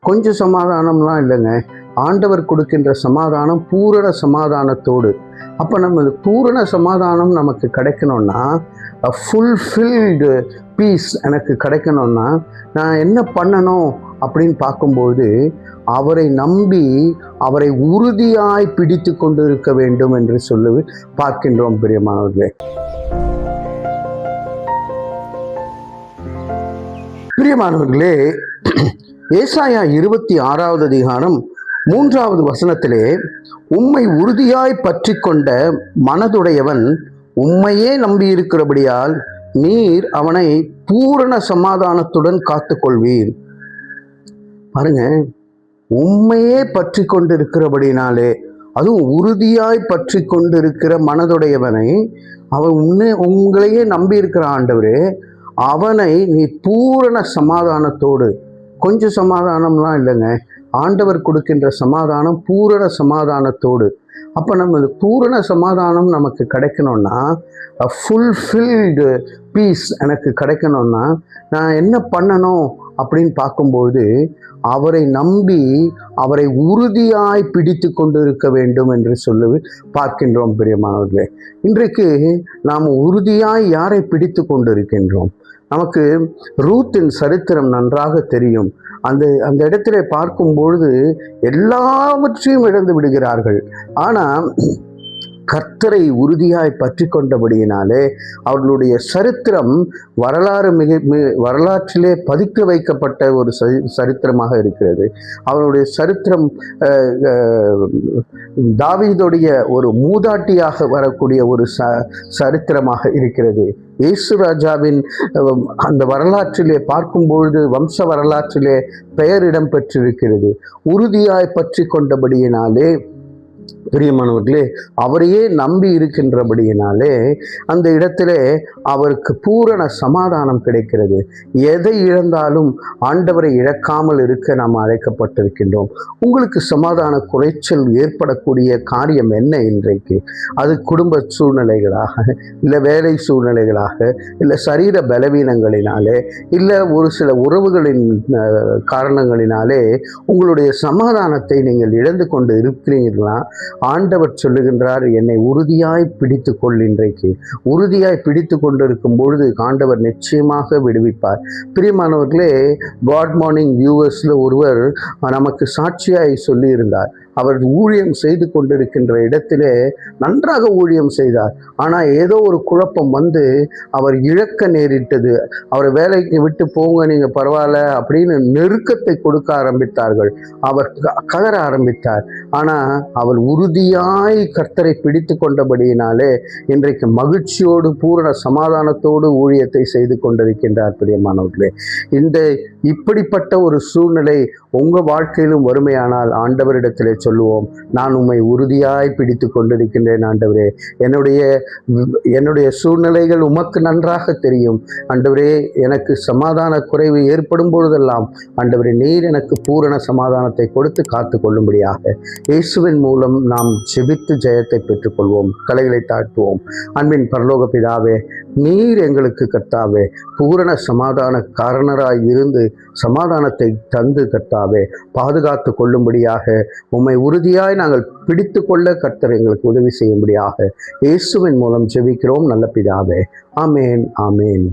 கொஞ்சம் சமாதானம்லாம் இல்லைங்க. ஆண்டவர் கொடுக்கின்ற சமாதானம் பூரண சமாதானத்தோடு. அப்போ நம்ம பூரண சமாதானம் நமக்கு கிடைக்கணும்னா, ஃபுல்ஃபில்டு பீஸ் எனக்கு கிடைக்கணும்னா நான் என்ன பண்ணணும் அப்படின்னு பார்க்கும்போது, அவரை நம்பி அவரை உறுதியாய் பிடித்து கொண்டு இருக்க வேண்டும் என்று சொல்லி பார்க்கின்றோம் பிரியமானவர்களே. பிரியமானவர்களே, ஏசாயா 26வது அதிகாரம் 3வது வசனத்திலே, உம்மை உறுதியாய் பற்றி கொண்ட மனதுடையவன் உம்மையே நம்பியிருக்கிறபடியால் நீர் அவனை பூரண சமாதானத்துடன் காத்து கொள்வீர். பாருங்க, உண்மையே பற்றி கொண்டிருக்கிறபடினாலே, அதுவும் உறுதியாய் பற்றி கொண்டிருக்கிற மனதுடையவனை, அவன் உங்களையே நம்பி இருக்கிற ஆண்டவரே, அவனை நீ பூரண சமாதானத்தோடு, கொஞ்சம் சமாதானம்லாம் இல்லைங்க, ஆண்டவர் கொடுக்கின்ற சமாதானம் பூரண சமாதானத்தோடு. அப்போ நம்ம பூரண சமாதானம் நமக்கு கிடைக்கணும்னா, ஃபுல்ஃபில்டு பீஸ் எனக்கு கிடைக்கணும்னா நான் என்ன பண்ணணும் அப்படின்னு பார்க்கும்போது, அவரை நம்பி அவரை உறுதியாய் பிடித்து கொண்டு இருக்க வேண்டும் என்று சொல்லி பார்க்கின்றோம் பிரியமானவர்களே. இன்றைக்கு நாம் உறுதியாய் யாரை பிடித்து கொண்டு இருக்கின்றோம்? நமக்கு ரூத்தின் சரித்திரம் நன்றாக தெரியும். அந்த இடத்திலே பார்க்கும்பொழுது எல்லாவற்றையும் இழந்து விடுகிறார்கள். ஆனால் கர்த்தரை உறுதியாய் பற்றி கொண்டபடியினாலே அவர்களுடைய சரித்திரம் வரலாற்றிலே பதிக்க வைக்கப்பட்ட ஒரு சரித்திரமாக இருக்கிறது. அவருடைய சரித்திரம் தாவீதுடைய ஒரு மூதாட்டியாக வரக்கூடிய ஒரு சரித்திரமாக இருக்கிறது. இயேசு ராஜாவின் அந்த வரலாற்றிலே பார்க்கும்பொழுது வம்ச வரலாற்றிலே பெயர் இடம் பெற்றிருக்கிறது. உறுதியாய் பற்றி கொண்டபடியினாலே பிரியமானவர்களே, அவரையே நம்பி இருக்கின்றபடியினாலே அந்த இடத்திலே அவருக்கு பூரண சமாதானம் கிடைக்கிறது. எதை இழந்தாலும் ஆண்டவரை இழக்காமல் இருக்க நாம் அழைக்கப்பட்டிருக்கின்றோம். உங்களுக்கு சமாதான குறைச்சல் ஏற்படக்கூடிய காரியம் என்ன இன்றைக்கு? அது குடும்ப சூழ்நிலைகளாக, இல்லை வேலை சூழ்நிலைகளாக, இல்லை சரீர பலவீனங்களினாலே, இல்லை ஒரு சில உறவுகளின் காரணங்களினாலே உங்களுடைய சமாதானத்தை நீங்கள் இழந்து கொண்டு இருக்கிறீர்களா? ஆண்டவர் சொல்லுகின்றார், என்னை உறுதியாய் பிடித்து கொள். இன்றைக்கு உறுதியாய் பிடித்து கொண்டிருக்கும் பொழுது ஆண்டவர் நிச்சயமாக விடுவிப்பார். பிரியமானவர்களே, காட் மார்னிங் வியூவர்ஸ்ல ஒருவர் நமக்கு சாட்சியாய் சொல்லி இருந்தார். அவர் ஊழியம் செய்து கொண்டிருக்கின்ற இடத்திலே நன்றாக ஊழியம் செய்தார். ஆனால் ஏதோ ஒரு குழப்பம் வந்து அவர் இழக்க நேரிட்டது. அவர் வேலைக்கு விட்டு போங்க, நீங்கள் பரவாயில்ல அப்படின்னு நெருக்கத்தை கொடுக்க ஆரம்பித்தார்கள். அவர் கதற ஆரம்பித்தார். ஆனால் அவர் உறுதியாய் கர்த்தரை பிடித்து கொண்டபடியினாலே இன்றைக்கு மகிழ்ச்சியோடு பூரண சமாதானத்தோடு ஊழியத்தை செய்து கொண்டிருக்கின்றார். பிரியமானவர்களே, இப்படிப்பட்ட ஒரு சூழ்நிலை உங்கள் வாழ்க்கையிலும் வறுமையானால் ஆண்டவரிடத்திலே சொல்லுவோம், நான் உம்மை உறுதியாய் பிடித்து கொண்டிருக்கின்றேன் ஆண்டவரே. என்னுடைய சூழ்நிலைகள் உமக்கு நன்றாக தெரியும் ஆண்டவரே. எனக்கு சமாதான குறைவு ஏற்படும் பொழுதெல்லாம் ஆண்டவரே, நீர் எனக்கு பூரண சமாதானத்தை கொடுத்து காத்து கொள்ளும்படியாக இயேசுவின் மூலம் நாம் ஜெபித்து ஜெயத்தை பெற்றுக்கொள்வோம். கலைகளை தாழ்த்துவோம். அன்பின் பரலோக பிதாவே, நீர் எங்களுக்கு கர்த்தாவே பூரண சமாதான காரணராய் இருந்து சமாதானத்தை தந்து கர்த்தாவே பாதுகாத்து கொள்ளும்படியாக உம்மை உறுதியாய் நாங்கள் பிடித்து கொள்ள கர்த்தர் எங்களுக்கு உதவி செய்யும்படியாக இயேசுவின் மூலம் ஜெபிக்கிறோம் நல்ல பிதாவே. ஆமேன், ஆமேன்.